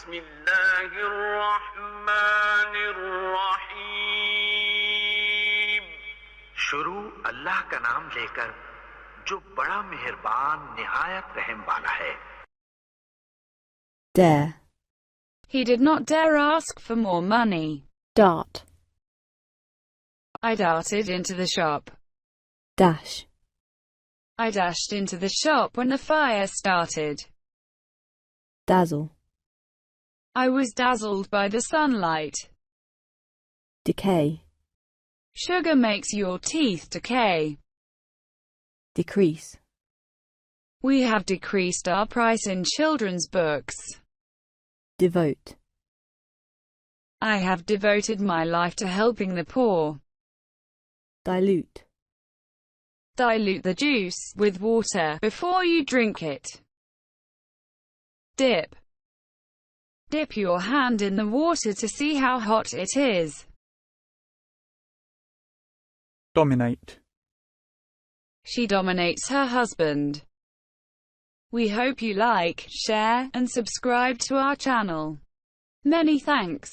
بسم الله الرحمن الرحيم. शुरू अल्लाह का नाम लेकर जो बड़ा मेहरबान निहायत रहम वाला है. Dare. He did not dare ask for more money. Dart. I darted into the shop. Dash. I dashed into the shop when the fire started. Dazzle. I was dazzled by the sunlight. Decay. Sugar makes your teeth decay. Decrease. We have decreased our price in children's books. Devote. I have devoted my life to helping the poor. Dilute. Dilute the juice with water before you drink it. Dip. Dip your hand in the water to see how hot it is. Dominate. She dominates her husband. We hope you like, share, and subscribe to our channel. Many thanks.